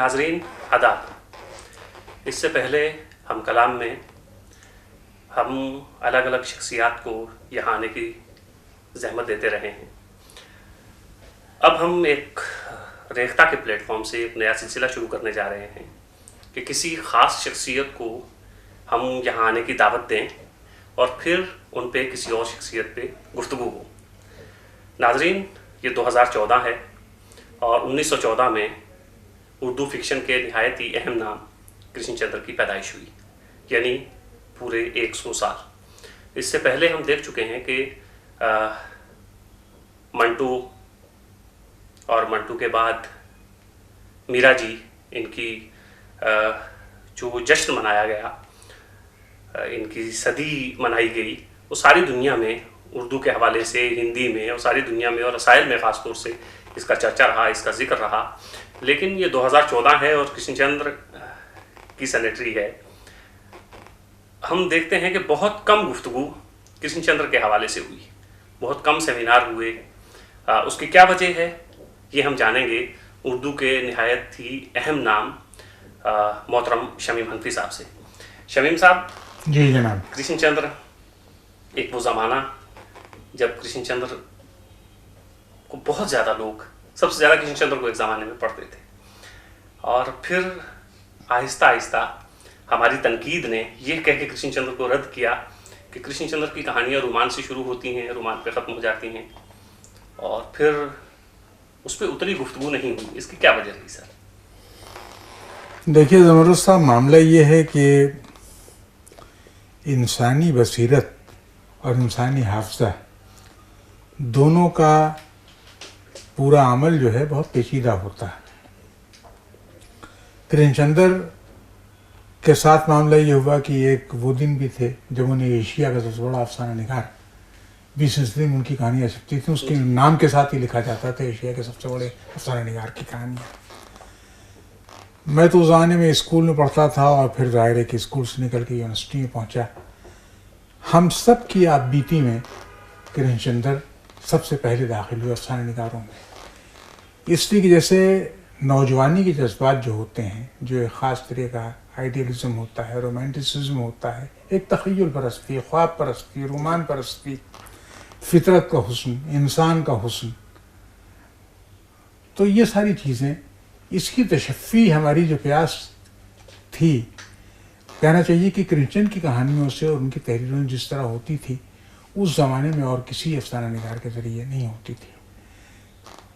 ناظرین آداب۔ اس سے پہلے ہم کلام میں ہم الگ الگ شخصیات کو یہاں آنے کی زحمت دیتے رہے ہیں۔ اب ہم ایک ریختہ کے پلیٹ فارم سے ایک نیا سلسلہ شروع کرنے جا رہے ہیں کہ کسی خاص شخصیت کو ہم یہاں آنے کی دعوت دیں اور پھر ان پہ کسی اور شخصیت پہ گفتگو ہو۔ ناظرین، یہ 2014 ہے اور 1914 میں اردو فکشن کے نہایت ہی اہم نام کرشن چندر کی پیدائش ہوئی، یعنی پورے 100 سال۔ اس سے پہلے ہم دیکھ چکے ہیں کہ منٹو اور منٹو کے بعد میرا جی، ان کی جو جشن منایا گیا، ان کی صدی منائی گئی، وہ ساری دنیا میں اردو کے حوالے سے، ہندی میں اور ساری دنیا میں اور رسائل میں خاص طور سے اس کا چرچا رہا، اس کا ذکر رہا۔ لیکن یہ 2014 ہے اور کرشن چندر کی سینیٹری ہے۔ ہم دیکھتے ہیں کہ بہت کم گفتگو کرشن چندر کے حوالے سے ہوئی، بہت کم سیمینار ہوئے۔ اس کی کیا وجہ ہے یہ ہم جانیں گے اردو کے نہایت ہی اہم نام محترم شمیم حنفی صاحب سے۔ شمیم صاحب، جی جناب۔ کرشن چندر ایک وہ زمانہ جب کرشن چندر کو بہت زیادہ لوگ، سب سے زیادہ کرشن چندر کو ایک زمانے میں پڑھتے تھے، اور پھر آہستہ آہستہ ہماری تنقید نے یہ کہہ کے کرشن چندر کو رد کیا کہ کرشن چندر کی کہانیاں رومان سے شروع ہوتی ہیں، رومان پہ ختم ہو جاتی ہیں، اور پھر اس پہ اتنی گفتگو نہیں ہوئی۔ اس کی کیا وجہ رہی سر؟ دیکھیے زمرد صاحب، معاملہ یہ ہے کہ انسانی بصیرت اور انسانی حافظہ دونوں کا پورا عمل جو ہے بہت پیچیدہ ہوتا ہے۔ کرشن چندر کے ساتھ معاملہ یہ ہوا کہ ایک وہ دن بھی تھے جب انہیں ایشیا کا سب سے بڑا افسانہ نگار 20ویں صدی میں ان کی کہانیاں چھپتی تھیں، اس کے نام کے ساتھ ہی لکھا جاتا تھا ایشیا کے سب سے بڑے افسانہ نگار کی کہانیاں۔ میں تو اس زمانے میں اسکول میں پڑھتا تھا اور پھر ظاہر ہے کہ اسکول سے نکل کے یونیورسٹی میں پہنچا۔ ہم سب کی آپ بیتی میں کرشن چندر سب سے پہلے داخل ہوئے افسانہ نگاروں میں، اس لیے کہ جیسے نوجوانی کے جذبات جو ہوتے ہیں، جو ایک خاص طرح کا آئیڈیلزم ہوتا ہے، رومانٹسزم ہوتا ہے، ایک تخیل پرستی، خواب پرستی، رومان پرستی، فطرت کا حسن، انسان کا حسن، تو یہ ساری چیزیں، اس کی تشفی ہماری جو پیاس تھی، کہنا چاہیے کہ کرشن چندر کی کہانیوں سے اور ان کی تحریروں جس طرح ہوتی تھی اس زمانے میں اور کسی افسانہ نگار کے ذریعے نہیں ہوتی تھی۔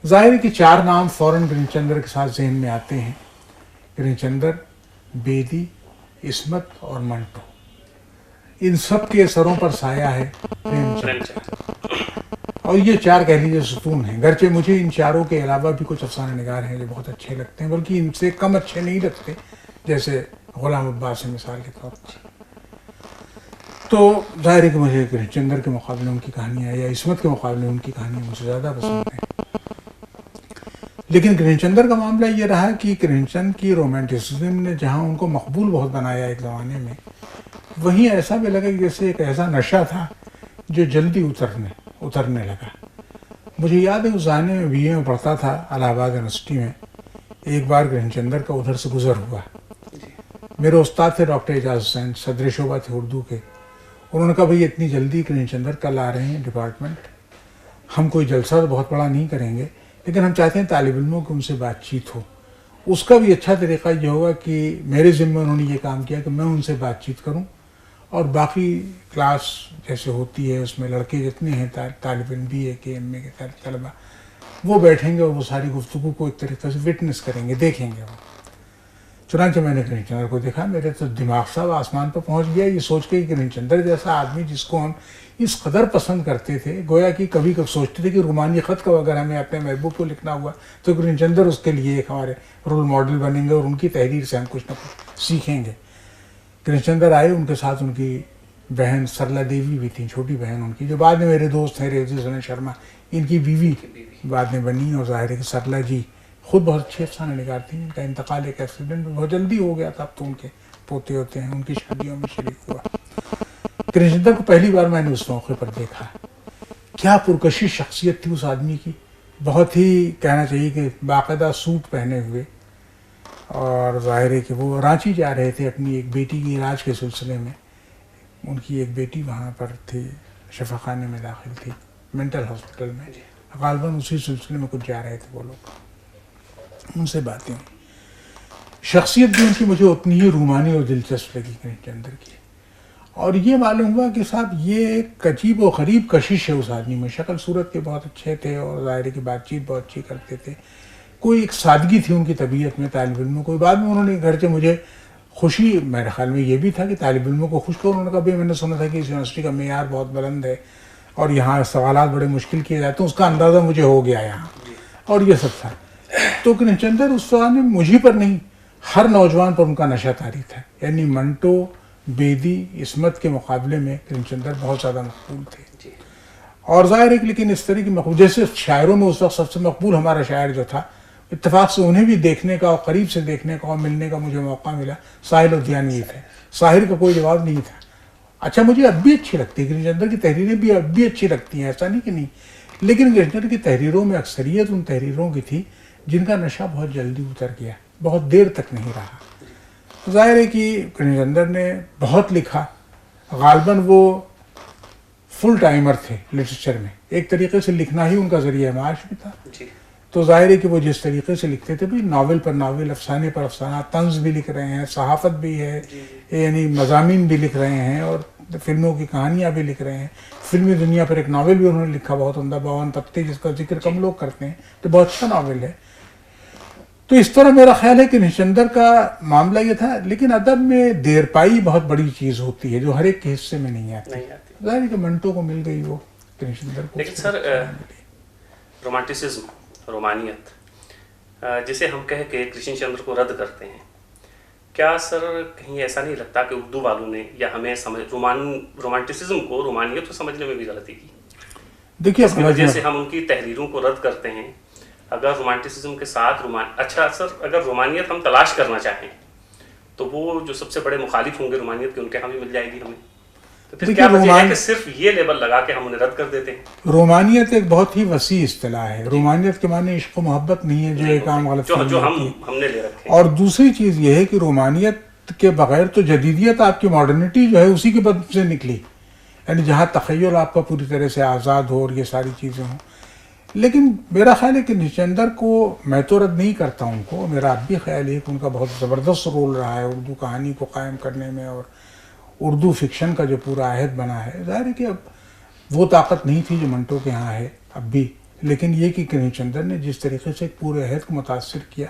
ظاہر ہے کہ 4 نام فوراً کرشن چندر کے ساتھ ذہن میں آتے ہیں: کرشن چندر، بیدی، عصمت اور منٹو۔ ان سب کے سروں پر سایہ ہے پریم چند، اور یہ 4 کہہ لیجیے ستون ہیں۔ گرچہ مجھے ان 4 کے علاوہ بھی کچھ افسانہ نگار ہیں جو بہت اچھے لگتے ہیں، بلکہ ان سے کم اچھے نہیں لگتے، جیسے غلام عباس مثال کے طور پر۔ تو ظاہر ہے کہ مجھے کرشن چندر کے مقابلے ان کی کہانیاں یا عصمت کے مقابلے ان کی کہانیاں مجھے زیادہ پسند ہیں۔ لیکن کرشن چندر کا معاملہ یہ رہا کہ کرشن چندر کی رومانٹسزم نے جہاں ان کو مقبول بہت بنایا ایک زمانے میں، وہیں ایسا بھی لگا کہ جیسے ایک ایسا نشہ تھا جو جلدی اترنے لگا۔ مجھے یاد ہے اس زمانے میں BA میں پڑھتا تھا الہ آباد یونیورسٹی میں، ایک بار کرشن چندر کا ادھر سے گزر ہوا۔ میرے استاد تھے ڈاکٹر اعجاز حسین، صدر شعبہ تھے اردو کے۔ انہوں نے کہا بھائی اتنی جلدی کرشن چندر کل آ رہے ہیں ڈپارٹمنٹ، ہم کوئی جلسہ تو بہت بڑا نہیں کریں گے، لیکن ہم چاہتے ہیں طالب علموں کی ان سے بات چیت ہو۔ اس کا بھی اچھا طریقہ یہ ہوگا کہ میرے ذمہ انہوں نے یہ کام کیا کہ میں ان سے بات چیت کروں، اور باقی کلاس جیسے ہوتی ہے اس میں لڑکے جتنے ہیں طالب علم BA کے MA کے طلبہ، وہ بیٹھیں گے اور وہ ساری گفتگو کو ایک طریقے سے وٹنس کریں گے، دیکھیں گے وہ۔ چنانچہ میں نے کرشن چندر کو دیکھا، میرے تو دماغ صاحب آسمان پر پہنچ گیا یہ سوچ کے کہ کرشن چندر جیسا آدمی جس کو ہم اس قدر پسند کرتے تھے، گویا کہ کبھی کبھی سوچتے تھے کہ رومانی خط کا اگر ہمیں اپنے محبوب کو لکھنا ہوا تو کرشن چندر اس کے لیے ایک ہمارے رول ماڈل بنیں گے اور ان کی تحریر سے ہم کچھ نہ کچھ سیکھیں گے۔ کرشن چندر آئے، ان کے ساتھ ان کی بہن سرلا دیوی بھی تھیں، چھوٹی بہن ان کی، جو بعد میں میرے دوست ہیں ریوزی سنن شرما، ان کی بیوی بعد میں بنی، اور ظاہر ہے کہ سرلا جی خود بہت اچھے افسانہ نگار تھیں۔ ان کا انتقال ایک ایکسیڈنٹ میں بہت جلدی ہو گیا تھا، اب تو ان کے پوتے ہوتے ہیں، ان کی شادیوں میں شریک ہوا۔ کرشن چندر کو پہلی بار میں نے اس موقع پر دیکھا، کیا پرکشش شخصیت تھی اس آدمی کی، بہت ہی کہنا چاہیے کہ باقاعدہ سوٹ پہنے ہوئے، اور ظاہر ہے کہ وہ رانچی جا رہے تھے اپنی ایک بیٹی کی علاج کے سلسلے میں. ان کی ایک بیٹی وہاں پر تھی, شفا خانے میں داخل تھی, مینٹل ہاسپٹل میں. غالباً اسی سلسلے میں کچھ جا رہے تھے وہ لوگ. ان سے باتیں ہوئی. شخصیت بھی ان کی مجھے اتنی ہی رومانی اور دلچسپ لگی کریم چندر کی. اور یہ معلوم ہوا کہ صاحب یہ ایک عجیب و غریب کشش ہے اس آدمی میں. شکل صورت کے بہت اچھے تھے اور ظاہر کی بات چیت بہت اچھی کرتے تھے. کوئی ایک سادگی تھی ان کی طبیعت میں. طالب علموں کو بعد میں انہوں نے گھر سے مجھے خوشی, میرے خیال میں یہ بھی تھا کہ طالب علموں کو خوش کرو. انہوں نے کہا بھائی میں نے سنا تھا کہ اس یونیورسٹی کا معیار بہت بلند ہے اور یہاں سوالات بڑے مشکل کیے جاتے ہیں. اس کا اندازہ مجھے ہو گیا یہاں, اور یہ سب تھا. تو کریم چندر اس زمانے میں مجھے پر نہیں, ہر نوجوان پر ان کا نشہ طاری تھا. یعنی منٹو, بیدی, عصمت کے مقابلے میں کریم چندر بہت زیادہ مقبول تھے. اور ظاہر ہے کہ لیکن اس طرح کی مقبول, جیسے شاعروں میں اس وقت سب سے مقبول ہمارا شاعر جو تھا, اتفاق سے انہیں بھی دیکھنے کا اور قریب سے دیکھنے کا اور ملنے کا مجھے موقع ملا, ساحل الدیانوی تھے. ساحر کا کوئی جواب نہیں تھا. اچھا مجھے اب بھی اچھی لگتی ہے کریم چندر کی تحریریں, بھی اب بھی اچھی لگتی ہیں, ایسا نہیں کہ نہیں. لیکن کریم چندر کی تحریروں میں اکثریت ان تحریروں کی تھی جن کا نشہ بہت جلدی اتر گیا, بہت دیر تک نہیں رہا. ظاہر ہے کہ کریم چندر نے بہت لکھا. غالباً وہ فل ٹائمر تھے لٹریچر میں, ایک طریقے سے لکھنا ہی ان کا ذریعہ معاش بھی تھا. تو ظاہر ہے کہ وہ جس طریقے سے لکھتے تھے بھی, ناول پر ناول, افسانے پر افسانہ, طنز بھی لکھ رہے ہیں, صحافت بھی ہے, یعنی مضامین بھی لکھ رہے ہیں, اور فلموں کی کہانیاں بھی لکھ رہے ہیں. فلمی دنیا پر ایک ناول بھی انہوں نے لکھا بہت عمدہ, 52 پتے, جس کا ذکر کم لوگ کرتے ہیں, تو بہت اچھا ناول ہے. تو اس طرح میرا خیال ہے کہ کریم چندر کا معاملہ یہ تھا. لیکن ادب میں دیر پائی بہت بڑی چیز ہوتی ہے جو ہر ایک کے حصے میں نہیں آتی. ظاہر ہے کہ منٹو کو مل گئی وہ, کریم چندر کو. لیکن سر رومانٹسزم, رومانیت, جسے ہم کہہ کے کرشن چندر کو رد کرتے ہیں, کیا سر کہیں ایسا نہیں لگتا کہ اردو والوں نے یا ہمیں رومانٹسزم کو رومانیت کو سمجھنے میں بھی غلطی کی؟ دیکھیے اس کی وجہ سے ہم ان کی تحریروں کو رد کرتے ہیں. اگر رومانٹسزم کے ساتھ اچھا سر, اگر رومانیت ہم تلاش کرنا چاہیں تو وہ جو سب سے بڑے مخالف ہوں گے رومانیت کے, ان کے ہاں بھی مل جائے گی ہمیں. تو پھر کیا وجہ ہے کہ صرف یہ لیبل لگا کے ہم انہیں رد کر دیتے ہیں؟ رومانیت ایک بہت ہی وسیع اصطلاح ہے. رومانیت کے معنی عشق و محبت نہیں ہے جو ایک عام غلط جو ہم نے لے رکھے. اور دوسری چیز یہ ہے کہ رومانیت کے بغیر تو جدیدیت, آپ کی ماڈرنٹی جو ہے اسی کے بدل سے نکلی. یعنی جہاں تخیل آپ کا پوری طرح سے آزاد ہو اور یہ ساری چیزیں ہوں. لیکن میرا خیال ہے کہ کریم چندر کو میں تو رد نہیں کرتا ان کو. میرا اب بھی خیال ہے کہ ان کا بہت زبردست رول رہا ہے اردو کہانی کو قائم کرنے میں, اور اردو فکشن کا جو پورا عہد بنا ہے. ظاہر ہے کہ اب وہ طاقت نہیں تھی جو منٹو کے ہاں ہے اب بھی. لیکن یہ کہ کریم چندر نے جس طریقے سے پورے عہد کو متاثر کیا,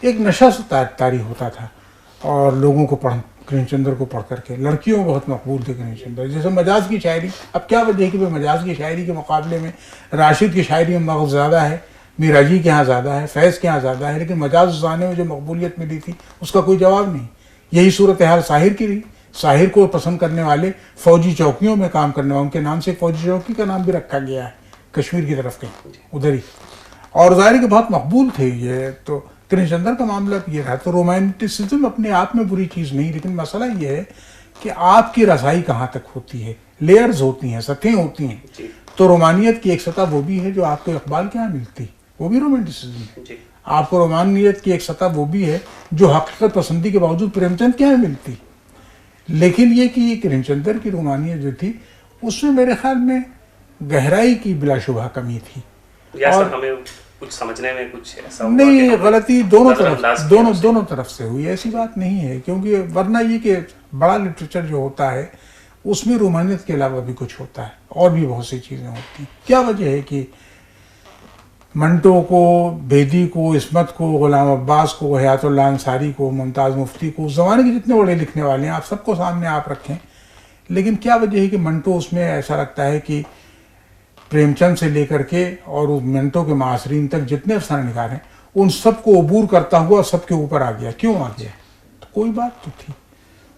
ایک نشہ سے طاری ہوتا تھا. اور لوگوں کو کریم چندر کو پڑھ کر کے, لڑکیوں میں بہت مقبول تھے کریم چندر. جیسے مجاز کی شاعری, اب کیا وجہ ہے کہ مجاز کی شاعری کے مقابلے میں راشد کی شاعری میں مغز زیادہ ہے, میرا جی کے ہاں زیادہ ہے, فیض کے ہاں زیادہ ہے. لیکن مجاز زمانے میں جو مقبولیت ملی تھی اس کا کوئی جواب نہیں. یہی صورتحال ساحر کی رہی. ساحر کو پسند کرنے والے فوجی چوکیوں میں کام کرنے والے, ان کے نام سے فوجی چوکی کا نام بھی رکھا گیا ہے کشمیر کی طرف کہیں ادھر ہی. اور ظاہر کہ بہت مقبول تھے یہ. تو کریم چندر کا معاملہ یہ رہا. تو رومانٹسزم اپنے آپ میں بری چیز نہیں, لیکن مسئلہ یہ ہے کہ آپ کی رسائی کہاں تک ہوتی ہے. لیئرز ہوتی ہیں, سطحیں ہوتی ہیں. تو رومانیت کی ایک سطح وہ بھی ہے جو آپ کو اقبال کے یہاں ملتی, وہ بھی رومانٹسزم ہے. آپ کو رومانیت کی ایک سطح وہ بھی ہے جو حقیقت پسندی کے باوجود پریم چند کے یہاں ملتی. لیکن یہ کہ کریم چندر کی رومانیت جو تھی اس میں میرے خیال میں گہرائی کی بلا شبہ کمی تھی. اور ہمیں کچھ سمجھنے میں کچھ ایسا نہیں, غلطی دونوں طرف سے ہوئی, ایسی بات نہیں ہے. کیونکہ ورنہ یہ کہ بڑا لٹریچر جو ہوتا ہے اس میں رومانیت کے علاوہ بھی کچھ ہوتا ہے, اور بھی بہت سی چیزیں ہوتی ہیں. کیا وجہ ہے کہ منٹو کو, بیدی کو, عصمت کو, غلام عباس کو, حیات اللہ انصاری کو, ممتاز مفتی کو, اس زمانے کے جتنے بڑے لکھنے والے ہیں آپ سب کو سامنے آپ رکھیں, لیکن کیا وجہ ہے کہ منٹو اس میں ایسا لگتا ہے کہ پریم چند سے لے کر کے اور منٹو کے معاصرین تک جتنے افسانے نگار ہیں ان سب کو عبور کرتا ہوا سب کے اوپر آ گیا. کیوں آ گیا؟ تو کوئی بات تو تھی.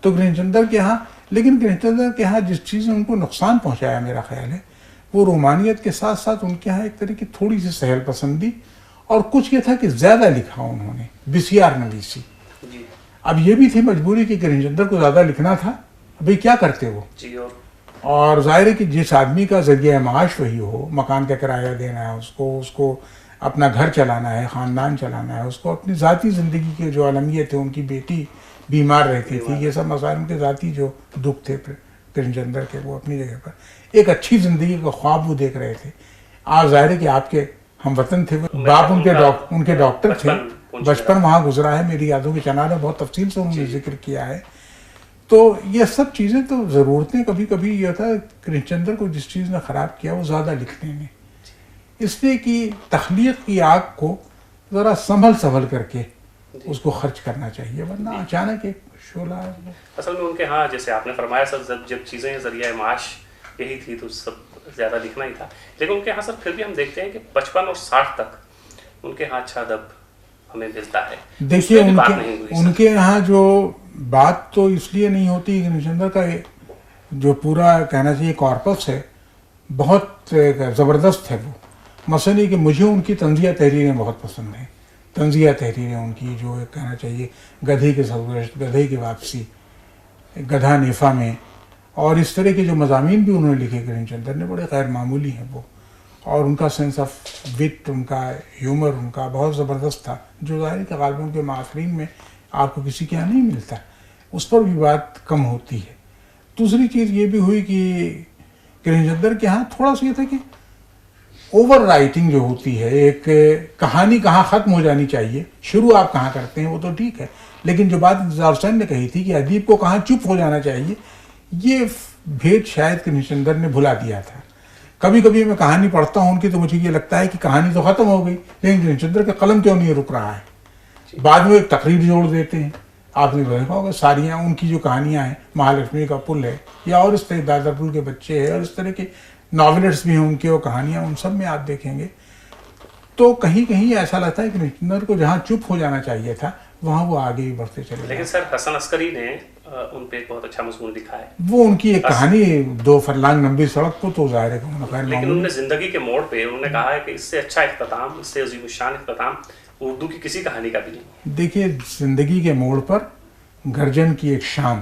تو کریم چندر کے ہاں, لیکن کریم چندر کے ہاں جس چیز نے ان کو نقصان پہنچایا میرا خیال ہے وہ رومانیت کے ساتھ ساتھ ان کے ہاں ایک طرح کی تھوڑی سی سہل پسندی, اور کچھ یہ تھا کہ زیادہ لکھا انہوں نے, بسیار نویسی. اب یہ بھی تھی مجبوری کہ کریم چندر کو زیادہ لکھنا تھا, ابھی کیا کرتے وہ. اور ظاہر ہے کہ جس آدمی کا ذریعہ معاش وہی ہو, مکان کا کرایہ دینا ہے اس کو اپنا گھر چلانا ہے، خاندان چلانا ہے، اس کو اپنی ذاتی زندگی کے جو عالمیت ہے، ان کی بیٹی بیمار رہتی تھی، یہ سب مسائل ان کے ذاتی جو دکھ تھے کرن چندر کے، وہ اپنی جگہ پر ایک اچھی زندگی کا خواب وہ دیکھ رہے تھے. آپ ظاہر ہے کہ آپ کے ہم وطن تھے، باپ ان کے ڈاکٹر تھے، بچپن وہاں گزرا ہے، میری یادوں کے چنار میں بہت تفصیل سے انہوں نے ذکر کیا ہے. تو یہ سب چیزیں تو ضرورتیں کبھی کبھی یہ ہوتا ہے کرن چندر کو جس چیز نے خراب کیا وہ زیادہ لکھنے میں، اس لیے کہ تخلیق کی آگ کو ذرا سنبھل کر کے اس کو خرچ کرنا چاہیے، ورنہ اچانک ایک شعلہ. اصل میں ان کے ہاں جیسے آپ نے فرمایا سر، جب چیزیں ذریعہ معاش یہی تھی تو سب زیادہ لکھنا ہی تھا. لیکن ان کے ہاں سر پھر بھی ہم دیکھتے ہیں کہ 55 اور 60 تک ان کے ہاں اچھا ادب ہمیں ملتا ہے. دیکھیے ان کے یہاں جو بات تو اس لیے نہیں ہوتی، کرن چندر کا جو پورا کہنا چاہیے کارپس ہے بہت زبردست ہے. وہ مثلا کہ مجھے ان کی طنزیہ تحریریں بہت پسند ہیں. طنزیہ تحریریں ان کی جو کہنا چاہیے گدھے کے سرگزشت، گدھے کی واپسی، گدھا نیفا میں، اور اس طرح کے جو مضامین بھی انہوں نے لکھے کرن چندر نے بڑے غیر معمولی ہیں وہ. اور ان کا سینس آف وٹ، ان کا ہیومر ان کا بہت زبردست تھا، جو ظاہر کہ غالباً کے معاصرین میں آپ کو کسی کے یہاں نہیں ملتا. اس پر بھی بات کم ہوتی ہے. دوسری چیز یہ بھی ہوئی کہ کرن چندر کے ہاں تھوڑا سا یہ تھا کہ اوور رائٹنگ جو ہوتی ہے، ایک کہانی کہاں ختم ہو جانی چاہیے، شروع آپ کہاں کرتے ہیں وہ تو ٹھیک ہے، لیکن جو بات انتظار حسین نے کہی تھی کہ ادیب کو کہاں چپ ہو جانا چاہیے، یہ بھید شاید کرن چندر نے بھلا دیا تھا. کبھی کبھی میں کہانی پڑھتا ہوں ان کی تو مجھے یہ لگتا ہے کہ کہانی تو ختم ہو گئی، لیکن کرن چندر کا قلم کیوں نہیں رک رہا ہے. بعد میں ایک تقریر جوڑ دیتے ہیں. آپ نے دیکھا ہوگا ساریاں ان کی جو کہانیاں ہیں، مہالکشمی کا پل ہے، یا اور اس طرح دادا پل کے بچے ہے، اور اس طرح کے ناولٹس بھی ہیں ان کے، وہ کہانیاں ان سب میں آپ دیکھیں گے تو کہیں کہیں ایسا لگتا ہے کہ کرن چندر کو جہاں چپ ہو جانا چاہیے تھا وہاں وہ آگے ہی بڑھتے چلے. لیکن سر حسن عسکری نے ان پہ ایک بہت اچھا مضمون لکھا ہے. وہ ان کی ایک کہانی 2 فرلانگ لمبی سڑک کو تو ظاہر ہے لیکن انہوں نے زندگی کے موڑ پہ انہوں نے کہا ہے کہ اس سے اچھا اختتام، اس سے عظیم الشان اختتام اردو کی کسی کہانی کا بھی نہیں. دیکھیے زندگی کے موڑ پر، گرجن کی ایک شام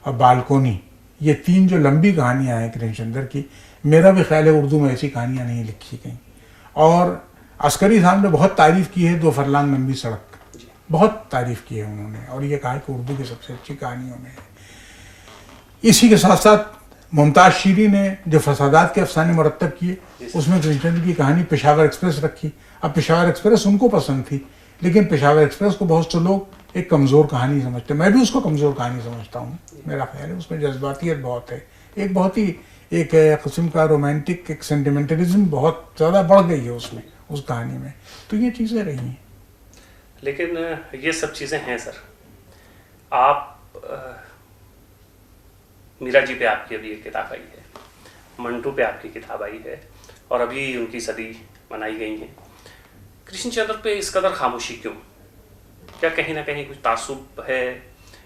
اور بالکونی، یہ 3 جو لمبی کہانیاں ہیں کرن چندر کی، میرا بھی خیال ہے اردو میں ایسی کہانیاں نہیں لکھی گئیں. اور عسکری صاحب نے بہت تعریف کی ہے 2 فرلانگ لمبی سڑک، بہت تعریف کی ہے انہوں نے، اور یہ کہا کہ اردو کی سب سے اچھی کہانیوں میں ہے. اسی کے ساتھ ساتھ ممتاز شیری نے جو فسادات کے افسانے مرتب کیے، اس میں کرن چندر کی کہانی پشاور ایکسپریس رکھی. اب پشاور ایکسپریس ان کو پسند تھی، لیکن پشاور ایکسپریس کو بہت سے لوگ ایک کمزور کہانی سمجھتے ہیں. میں بھی اس کو کمزور کہانی سمجھتا ہوں. میرا خیال ہے اس میں جذباتیت بہت ہے، ایک بہت ہی ایک قسم کا رومانٹک ایک سینٹیمنٹلزم بہت زیادہ بڑھ گئی ہے اس میں، اس کہانی میں. تو یہ چیزیں رہی ہیں. لیکن یہ سب چیزیں ہیں سر. آپ میرا جی پہ آپ کی ابھی ایک کتاب آئی ہے، منٹو پہ آپ کی کتاب آئی ہے، اور ابھی ان کی صدی منائی گئی ہیں. کرشن چندر پہ اس قدر خاموشی کیوں؟ کیا کہیں نہ کہیں کچھ تعصب ہے،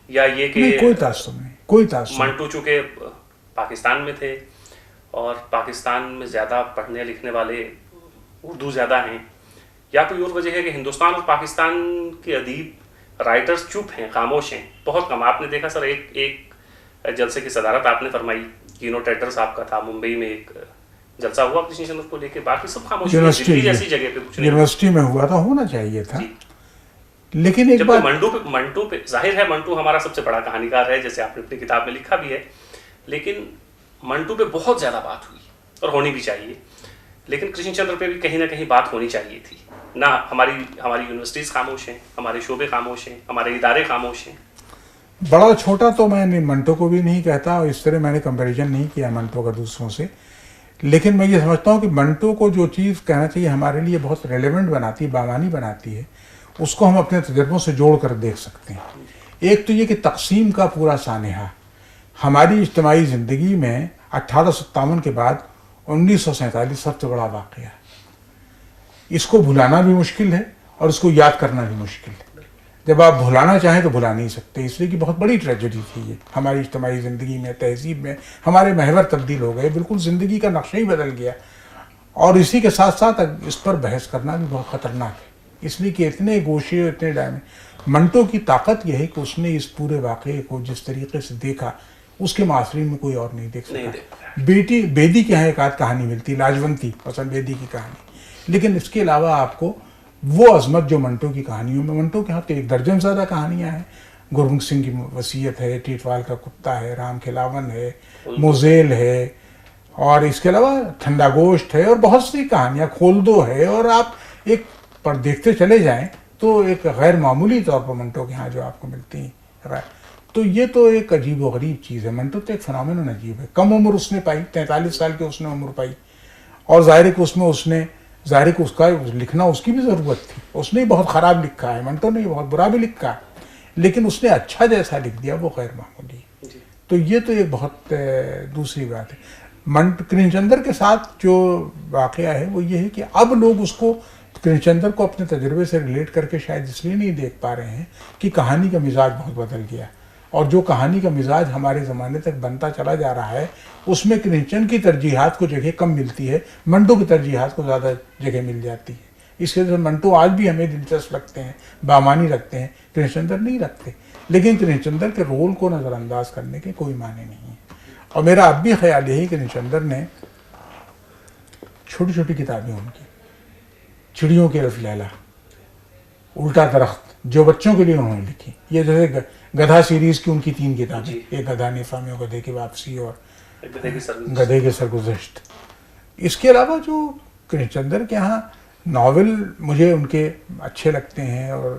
یا یہ کہ کوئی تعصب نہیں، کوئی تعصب. منٹو چونکہ پاکستان میں تھے اور پاکستان میں زیادہ پڑھنے لکھنے والے اردو زیادہ ہیں، یا کوئی اور وجہ ہے کہ ہندوستان اور پاکستان کے ادیب رائٹرز چپ ہیں، خاموش ہیں بہت کم. آپ نے دیکھا سر ایک جلسے کی صدارت آپ نے فرمائی، کینو ٹیٹر صاحب کا تھا، ممبئی میں ایک جلسہ ہوا کرشن چندر کو لے کے، باقی سب خاموش ہیں. دلی جیسی جگہ پہ کچھ نہیں. یونیورسٹی میں ہوا تھا، ہونا چاہیے تھا. لیکن ایک بات منٹو پہ ظاہر ہے، منٹو ہمارا سب سے بڑا کہانیکار ہے جیسے آپ نے اپنی کتاب میں لکھا بھی ہے، لیکن منٹو پہ بہت زیادہ بات ہوئی اور ہونی بھی چاہیے. لیکن کرشن چندر پہ بھی کہیں نہ کہیں بات ہونی چاہیے تھی. نہ ہماری یونیورسٹیز خاموش ہیں، ہمارے شعبے خاموش ہیں، ہمارے ادارے خاموش ہیں. بڑا چھوٹا تو میں نے منٹو کو بھی نہیں کہتا، اور اس طرح میں نے کمپیریزن نہیں کیا منٹو کا دوسروں سے. لیکن میں یہ سمجھتا ہوں کہ منٹو کو جو چیز کہنا چاہیے ہمارے لیے بہت ریلیونٹ بناتی ہے، بامانی بناتی ہے، اس کو ہم اپنے تجربوں سے جوڑ کر دیکھ سکتے ہیں. ایک تو یہ کہ تقسیم کا پورا سانحہ ہماری اجتماعی زندگی میں 1857 کے بعد 1947 سب سے بڑا واقعہ ہے. اس کو بھلانا بھی مشکل ہے اور اس کو یاد کرنا بھی مشکل ہے. جب آپ بھلانا چاہیں تو بھلا نہیں سکتے، اس لیے کہ بہت بڑی ٹریجڈی تھی یہ ہماری اجتماعی زندگی میں، تہذیب میں. ہمارے محور تبدیل ہو گئے، بالکل زندگی کا نقشہ ہی بدل گیا. اور اسی کے ساتھ ساتھ اس پر بحث کرنا بھی بہت خطرناک ہے، اس لیے کہ اتنے گوشے، اتنے منٹو کی طاقت یہ ہے کہ اس نے اس پورے واقعے کو جس طریقے سے دیکھا اس کے معاصرین میں کوئی اور نہیں دیکھ سکتا. بیدی کے یہاں ایک آدھ کہانی ملتی، لاجونتی مثلا بیدی کی کہانی، لیکن اس کے علاوہ آپ کو وہ عظمت جو منٹو کی کہانیوں میں، منٹو کے ہاں تو 1 درجن زیادہ کہانیاں ہیں. گربخش سنگھ کی وصیت ہے، ٹیٹوال کا کتا ہے، رام کھلاون ہے، موزیل ہے، اور اس کے علاوہ ٹھنڈا گوشت ہے، اور بہت سی کہانیاں، کھولدو ہے. اور آپ ایک پر دیکھتے چلے جائیں تو ایک غیر معمولی طور پر منٹو کے ہاں جو آپ کو ملتی ہیں. تو یہ تو ایک عجیب و غریب چیز ہے. منٹو تو ایک فنامنن عجیب ہے. کم عمر اس نے پائی، 43 سال کی اس نے عمر پائی، اور ظاہر ہے کہ اس میں اس نے ظاہر ہے کہ اس کا لکھنا اس کی بھی ضرورت تھی. اس نے بہت خراب لکھا ہے، منٹو نے بہت برا بھی لکھا ہے، لیکن اس نے اچھا جیسا لکھ دیا وہ غیر معمولی. تو یہ تو ایک بہت دوسری بات ہے. کریم چندر کے ساتھ جو واقعہ ہے وہ یہ ہے کہ اب لوگ اس کو، کریم چندر کو اپنے تجربے سے ریلیٹ کر کے شاید اس لیے نہیں دیکھ پا رہے ہیں کہ کہانی کا مزاج بہت بدل گیا، اور جو کہانی کا مزاج ہمارے زمانے تک بنتا چلا جا رہا ہے اس میں کریم چند کی ترجیحات کو جگہ کم ملتی ہے، منٹو کی ترجیحات کو زیادہ جگہ مل جاتی ہے. اس وجہ سے منٹو آج بھی ہمیں دلچسپ لگتے ہیں، بامانی رکھتے ہیں، کریم چندر نہیں رکھتے. لیکن کریم چندر کے رول کو نظر انداز کرنے کے کوئی معنی نہیں ہے. اور میرا اب بھی خیال یہی کہ کریم چندر نے چھوٹی چھوٹی کتابیں ان کی، چڑیوں کے الف لیلا، الٹا درخت، جو بچوں کے لیے انہوں نے لکھی. یہ جیسے گدھا سیریز کی ان کی 3 کتابیں، ایک گدھا نفامی، گدھے کی واپسی، اور گدھے کے سرگزشت. اس کے علاوہ جو کریم چندر کے ہاں ناول مجھے ان کے اچھے لگتے ہیں، اور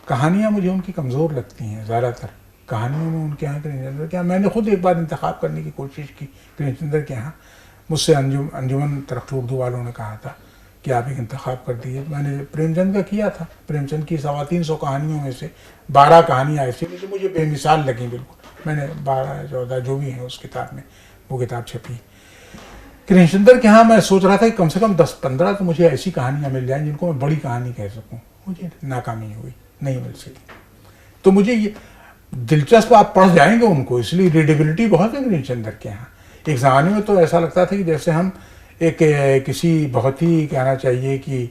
کہانیاں مجھے ان کی کمزور لگتی ہیں. زیادہ تر کہانیوں میں ان کے یہاں کریم چندر کے یہاں، میں نے خود ایک بار انتخاب کرنے کی کوشش کی کریم چندر کے یہاں. مجھ سے انجمن ترقی اردو والوں نے کہا تھا کہ آپ ایک انتخاب کر دیجیے. میں نے پریم چند کا کیا تھا. پریم چند کی 350 کہانیوں میں سے 12 کہانیاں ایسی جو مجھے بے مثال لگیں بالکل. میں نے 12-14 جو بھی ہیں اس کتاب میں، وہ کتاب چھپی. کریم چندر کے ہاں میں سوچ رہا تھا کہ کم سے کم 10-15 تو مجھے ایسی کہانیاں مل جائیں جن کو میں بڑی کہانی کہہ سکوں. مجھے ناکامی ہوئی، نہیں مل سکی. تو مجھے یہ دلچسپ، آپ پڑھ جائیں گے ان کو، اس لیے ریڈیبلٹی بہت ہے کریم چندر کے یہاں. ایک زمانے میں تو ایسا لگتا تھا کہ جیسے ہم ایک کسی بہت ہی کہنا چاہیے کہ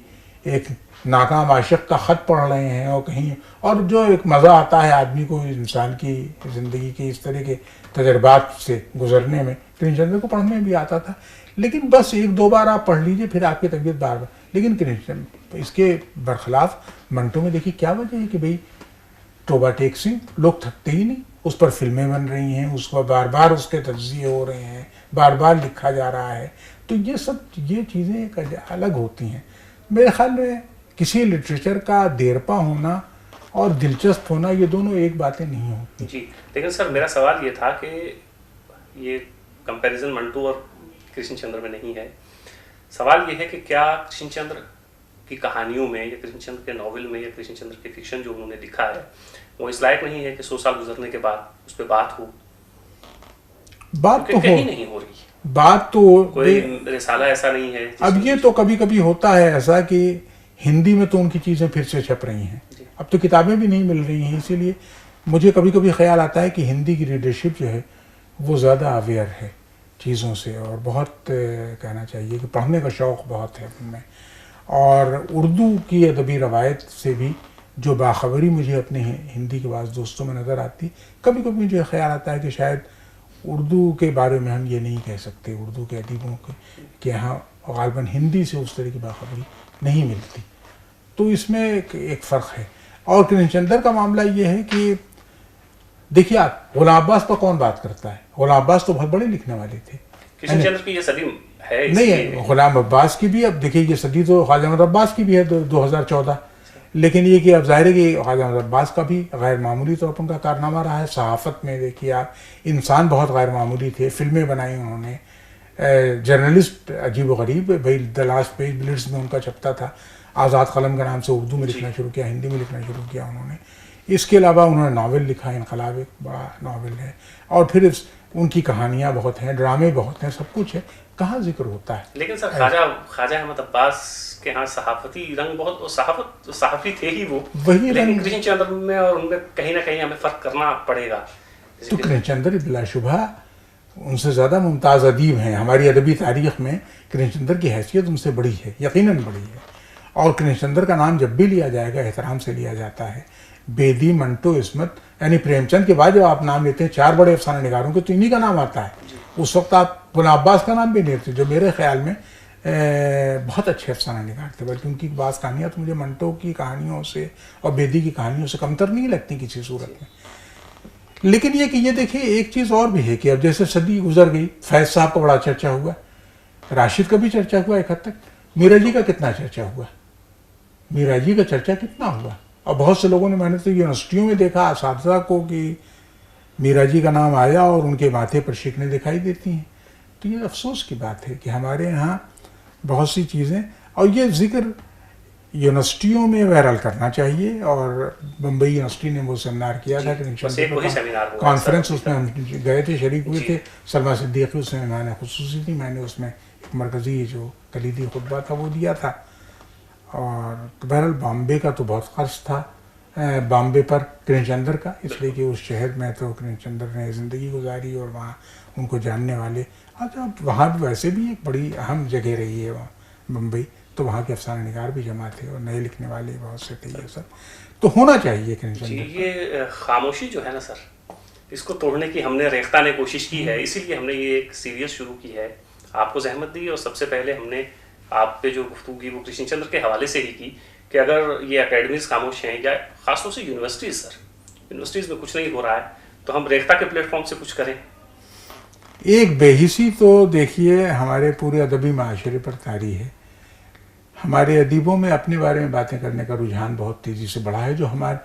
ایک ناکام عاشق کا خط پڑھ رہے ہیں، اور کہیں، اور جو ایک مزہ آتا ہے آدمی کو انسان کی زندگی کے اس طرح کے تجربات سے گزرنے میں، کریم چندر کو پڑھنے میں بھی آتا تھا. لیکن بس 1-2 بار آپ پڑھ لیجئے، پھر آپ کی طبیعت بار بار. لیکن کریم چندر اس کے برخلاف منٹو میں دیکھیے کیا وجہ ہے کہ بھئی توبہ ٹیک سنگھ لوگ تھکتے ہی نہیں، اس پر فلمیں بن رہی ہیں، اس کو بار بار اس کے تجزیے ہو رہے ہیں، بار بار لکھا جا رہا ہے. تو یہ چیزیں ایک الگ ہوتی ہیں. میرے خیال میں کسی لٹریچر کا دیرپا ہونا اور دلچسپ ہونا، یہ دونوں ایک باتیں نہیں ہوتی. جی، لیکن سر میرا سوال یہ تھا کہ یہ کمپیریزن منٹو اور کرشن چندر میں نہیں ہے. سوال یہ ہے کہ کیا کرشن چندر کی کہانیوں میں، یا کرشن چندر کے ناول میں، یا کرشن چندر کے فکشن جو انہوں نے لکھا ہے، وہ اس لائق نہیں ہے کہ 100 سال گزرنے کے بعد اس پہ بات ہو؟ بات تو کہیں نہیں ہو رہی بات تو کوئی رسالہ ایسا نہیں ہے. اب یہ تو کبھی کبھی ہوتا ہے ایسا کہ ہندی میں تو ان کی چیزیں پھر سے چھپ رہی ہیں. اب تو کتابیں بھی نہیں مل رہی ہیں، اسی لیے مجھے کبھی کبھی خیال آتا ہے کہ ہندی کی ریڈرشپ جو ہے وہ زیادہ اویئر ہے چیزوں سے، اور بہت کہنا چاہیے کہ پڑھنے کا شوق بہت ہے ان میں. اور اردو کی ادبی روایت سے بھی جو باخبری مجھے اپنے ہندی کے بعض دوستوں میں نظر آتی، کبھی کبھی مجھے خیال آتا ہے کہ شاید اردو کے بارے میں ہم یہ نہیں کہہ سکتے، اردو کے ادیبوں کے یہاں غالباً ہندی سے اس طرح کی باخبری نہیں ملتی. تو اس میں ایک فرق ہے. اور کریم چندر کا معاملہ یہ ہے کہ دیکھیے آپ، غلام عباس پر کون بات کرتا ہے؟ غلام عباس تو بہت بڑے لکھنے والے تھے. کرشن چندر کی یہ صدی ہے نہیں ہے غلام عباس کی بھی. اب دیکھیے یہ صدی تو خواجہ احمد عباس کی بھی ہے 2014. لیکن یہ کہ اب ظاہر ہے کہ خواجہ احمد عباس کا بھی غیر معمولی طور پر ان کا کارنامہ رہا ہے. صحافت میں دیکھیے آپ، انسان بہت غیر معمولی تھے. فلمیں بنائی انہوں نے، جرنلسٹ عجیب و غریب. بھائی دی لاسٹ پیج بلٹس میں ان کا چھپتا تھا. آزاد قلم کے نام سے اردو میں لکھنا شروع کیا، ہندی میں لکھنا شروع کیا انہوں نے. اس کے علاوہ انہوں نے ناول لکھا، انقلاب ایک بڑا ناول ہے. اور پھر ان کی کہانیاں بہت ہیں، ڈرامے بہت ہیں، سب کچھ ہے. کہاں ذکر ہوتا ہے؟ لیکن سر خواجہ احمد عباس کے ہاں صحافتی رنگ بہت، صحافی تھے ہی وہ، وہی لیکن رنگ. کرشن چندر میں اور ان میں کہیں نہ کہیں ہمیں فرق کرنا پڑے گا. تو کرشن چندر بلا شبہ ان سے زیادہ ممتاز ادیب ہیں. ہماری ادبی تاریخ میں کرشن چندر کی حیثیت ان سے بڑی ہے، یقیناً بڑی ہے. اور کرشن چندر کا نام جب بھی لیا جائے گا احترام سے لیا جاتا ہے. بیدی، منٹو، عصمت، یعنی پریم چند کے بعد جب آپ نام لیتے ہیں 4 بڑے افسانہ نگاروں کے، تو انہی کا نام آتا ہے. اس وقت آپ غلام عباس کا نام بھی لیتے، جو میرے خیال میں بہت اچھے افسانہ نگار تھے، بلکہ ان کی بعض کہانیاں تو مجھے منٹو کی کہانیوں سے اور بیدی کی کہانیوں سے کمتر نہیں لگتی کسی صورت میں. لیکن یہ کہ یہ دیکھیں ایک چیز اور بھی ہے کہ اب جیسے صدی گزر گئی، فیض صاحب کا بڑا چرچا ہوا، راشد کا بھی چرچا ہوا ایک حد تک، میرا جی کا کتنا چرچا ہوا، میرا جی کا چرچا کتنا ہوا. اور بہت سے لوگوں نے، میں نے تو یونیورسٹیوں میں دیکھا اساتذہ کو کہ میرا جی کا نام آیا اور ان کے ماتھے پر شکنیں دکھائی دیتی ہیں. تو یہ افسوس کی بات ہے کہ ہمارے یہاں بہت سی چیزیں، اور یہ ذکر یونیورسٹیوں میں وائرل کرنا چاہیے. اور بمبئی یونیورسٹی نے وہ سیمینار کیا تھا کانفرنس، اس میں ہم گئے تھے، شریک ہوئے تھے. سلما صدیقی اس میں مہمان خصوصی تھی، میں نے اس میں ایک مرکزی جو کلیدی خطبہ تھا وہ دیا تھا. اور بہرحال بامبے کا تو بہت خرچ تھا بامبے پر کرن چندر کا، اس لیے کہ اس شہر میں تو کرن چندر نے زندگی گزاری اور وہاں ان کو جاننے والے، وہاں بھی ویسے بھی ایک بڑی اہم جگہ رہی ہے وہاں بمبئی، تو وہاں کے افسانہ نگار بھی جمع تھے اور نئے لکھنے والے بہت سے تھے. یہ سب تو ہونا چاہیے کرن چندر. یہ خاموشی جو ہے نا سر، اس کو توڑنے کی ہم نے ریختہ نے کوشش کی ہے، اسی لیے ہم نے یہ ایک سیریز شروع کی ہے، آپ کو زحمت دی. اور سب سے پہلے ہم نے آپ پہ جو گفتگو کی وہ کرشن چندر کے حوالے سے ہی کی کہ اگر یہ اکیڈمیز خاموش ہیں، یا خاص طور سے یونیورسٹیز، سر یونیورسٹیز میں کچھ نہیں ہو رہا ہے، تو ہم ریختہ کے پلیٹ فارم سے کچھ کریں. ایک بے حسی تو دیکھیے ہمارے پورے ادبی معاشرے پر طاری ہے. ہمارے ادیبوں میں اپنے بارے میں باتیں کرنے کا رجحان بہت تیزی سے بڑھا ہے.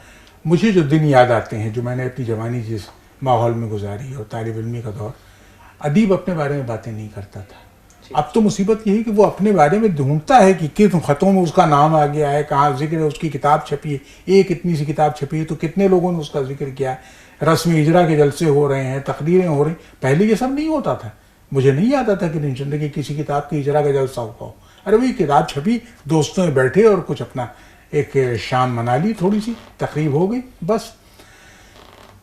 مجھے جو دن یاد آتے ہیں جو میں نے اپنی جوانی جس ماحول میں گزاری اور طالب علمی کا دور، ادیب اپنے بارے میں باتیں نہیں کرتا تھا. اب تو مصیبت یہی کہ وہ اپنے بارے میں ڈھونڈتا ہے کہ کن خطوں میں اس کا نام آ گیا ہے، کہاں ذکر ہے، اس کی کتاب چھپی ہے، ایک اتنی سی کتاب چھپی ہے تو کتنے لوگوں نے اس کا ذکر کیا ہے، رسم اجرا کے جلسے ہو رہے ہیں، تقریریں ہو رہی ہیں. پہلے یہ سب نہیں ہوتا تھا. مجھے نہیں آتا تھا کہ کرن چندر کی کسی کتاب کی اجرا کا جلسہ ہو. ارے وہی کتاب چھپی، دوستوں میں بیٹھے اور کچھ اپنا ایک شام منا لی، تھوڑی سی تقریب ہو گئی بس.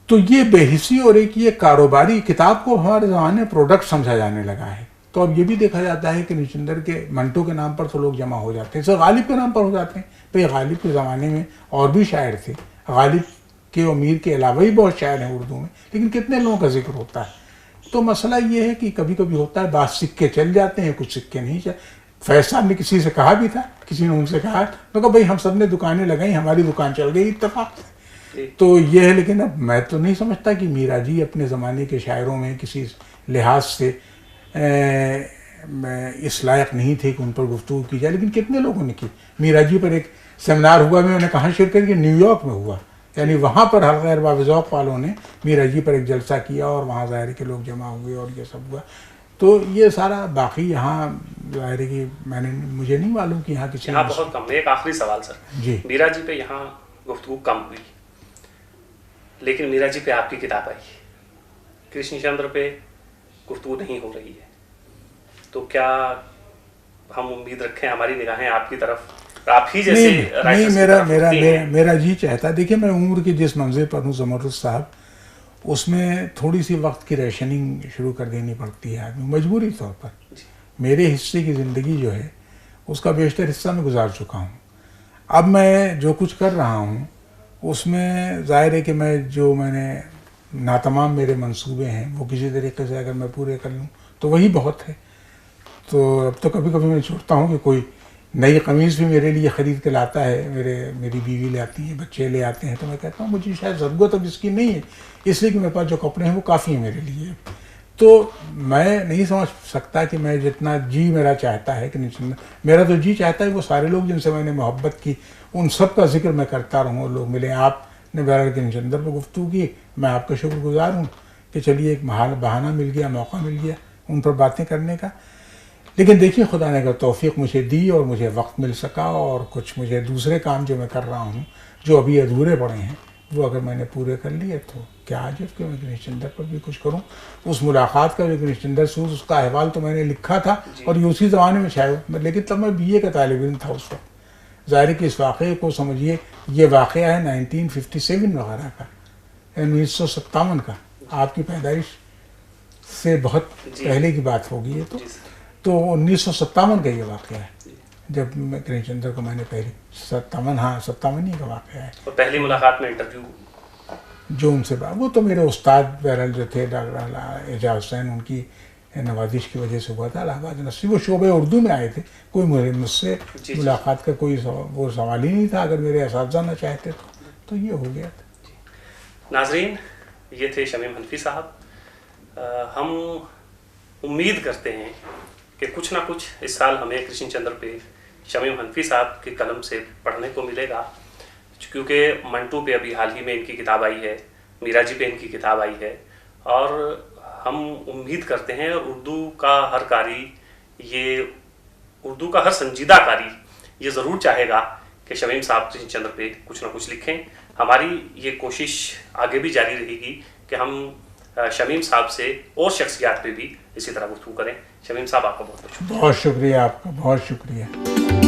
تو یہ بے حسی اور ایک یہ کاروباری کتاب کو ہمارے زمانے میں پروڈکٹ سمجھا جانے لگا ہے. تو اب یہ بھی دیکھا جاتا ہے کہ کرن چندر کے منٹو کے نام پر تو لوگ جمع ہو جاتے ہیں، سر غالب کے نام پر ہو جاتے ہیں. بھئی غالب کے زمانے میں اور بھی شاعر تھے، غالب کے اور میر کے علاوہ ہی بہت شاعر ہیں اردو میں، لیکن کتنے لوگوں کا ذکر ہوتا ہے. تو مسئلہ یہ ہے کہ کبھی کبھی ہوتا ہے بعض سکے چل جاتے ہیں، کچھ سکے نہیں چل. فیض صاحب نے کسی سے کہا بھی تھا، کسی نے ان سے کہا تو کہا بھائی ہم سب نے دکانیں لگائیں، ہماری دکان چل گئی اتفاق سے. تو یہ ہے. لیکن اب میں تو نہیں سمجھتا کہ میرا جی اپنے زمانے کے شاعروں میں کسی لحاظ سے اس لائق نہیں تھے کہ ان پر گفتگو کی جائے، لیکن کتنے لوگوں نے کی. میرا جی پر ایک سیمینار ہوا، میں نے کہاں شرکت کی، نیو یارک میں ہوا، یعنی وہاں پر ہر غیر باب ذوق والوں نے میرا جی پر ایک جلسہ کیا اور وہاں ظاہر کے لوگ جمع ہوئے اور یہ سب ہوا. تو یہ سارا باقی یہاں ظاہر ہے کہ مجھے نہیں معلوم کہ یہاں کسی یہاں بہت کم ہے. ایک آخری سوال سر، جی میرا جی پہ یہاں گفتگو کم ہوئی، لیکن میرا جی پہ آپ کی کتاب آئی، کرشن چندر پہ گفتگو نہیں ہو رہی ہے، تو کیا ہم امید رکھیں، ہماری نگاہیں آپ کی طرف، آپ ہی جیسے نہیں. میرا جی چاہتا، دیکھیں میں عمر کی جس منزل پر ہوں زمرد صاحب، اس میں تھوڑی سی وقت کی ریشننگ شروع کر دینی پڑتی ہے آدمی مجبوری طور پر. میرے حصے کی زندگی جو ہے اس کا بیشتر حصہ میں گزار چکا ہوں. اب میں جو کچھ کر رہا ہوں اس میں ظاہر ہے کہ میں نے ناتمام میرے منصوبے ہیں وہ کسی طریقے سے اگر میں پورے کر لوں تو وہی بہت ہے. تو اب تو کبھی کبھی میں چھوڑتا ہوں کہ کوئی نئی قمیض بھی میرے لیے خرید کے لاتا ہے، میری بیوی لے آتی ہے، بچے لے آتے ہیں، تو میں کہتا ہوں مجھے شاید ضرورت اب اس کی نہیں ہے، اس لیے کہ میرے پاس جو کپڑے ہیں وہ کافی ہیں میرے لیے. تو میں نہیں سمجھ سکتا کہ میں جتنا جی میرا چاہتا ہے کہ میرا تو جی چاہتا ہے وہ سارے لوگ جن سے میں نے محبت کی ان سب کا ذکر میں کرتا رہوں اور لوگ ملیں. آپ نے بہرحال کرن چندر پہ گفتگو کی، میں آپ کا شکر گزار ہوں کہ چلیے ایک بہانہ مل گیا، موقع مل گیا ان پر باتیں کرنے کا. لیکن دیکھیے خدا نے اگر توفیق مجھے دی اور مجھے وقت مل سکا اور کچھ مجھے دوسرے کام جو میں کر رہا ہوں جو ابھی ادھورے پڑے ہیں وہ اگر میں نے پورے کر لیے تو کیا عجب کہ میں کرن چندر پر بھی کچھ کروں. اس ملاقات کا جو کرن چندر سے اس کا احوال تو میں نے لکھا تھا اور یہ اسی زمانے میں شاید، لیکن تب میں BA کا طالب علم تھا اس وقت. ظاہر کہ اس واقعے کو سمجھیے، یہ واقعہ ہے 1957 وغیرہ کا، 1957 کا، آپ کی پیدائش سے بہت پہلے کی بات ہوگی یہ تو 1957 کا یہ واقعہ ہے جب میں کرن چندر کو میں نے پہلی 57 ہی کا واقعہ ہے. اور پہلی ملاقات میں انٹرویو جو ان سے وہ تو میرے استاد بہرحال جو تھے ڈاکٹر اعجاز حسین، ان کی نوازش کی وجہ سے ہوا تھا الہ آباد یونیورسٹی. وہ شعبہ اردو میں آئے تھے, کوئی مجھ سے ملاقات کا کوئی وہ سوال ہی نہیں تھا اگر میرے اساتذہ نہ چاہتے تو یہ ہو گیا تھا. ناظرین, یہ تھے شمیم حنفی صاحب. ہم امید کرتے ہیں کہ کچھ نہ کچھ اس سال ہمیں کرشن چندر پہ شمیم حنفی صاحب کے قلم سے پڑھنے کو ملے گا, کیونکہ منٹو پہ ابھی حال ہی میں ان کی کتاب آئی ہے, میرا جی پہ ان کی کتاب آئی ہے, اور ہم امید کرتے ہیں اردو کا ہر قاری, یہ اردو کا ہر سنجیدہ قاری یہ ضرور چاہے گا کہ شمیم صاحب کرشن چندر پہ کچھ نہ کچھ لکھیں. ہماری یہ کوشش آگے بھی جاری رہے گی کہ ہم شمیم صاحب سے اور شخصیات پہ بھی اسی طرح گفتگو کریں. شمیم صاحب, آپ کا بہت بہت شکریہ. بہت شکریہ, آپ کا بہت شکریہ.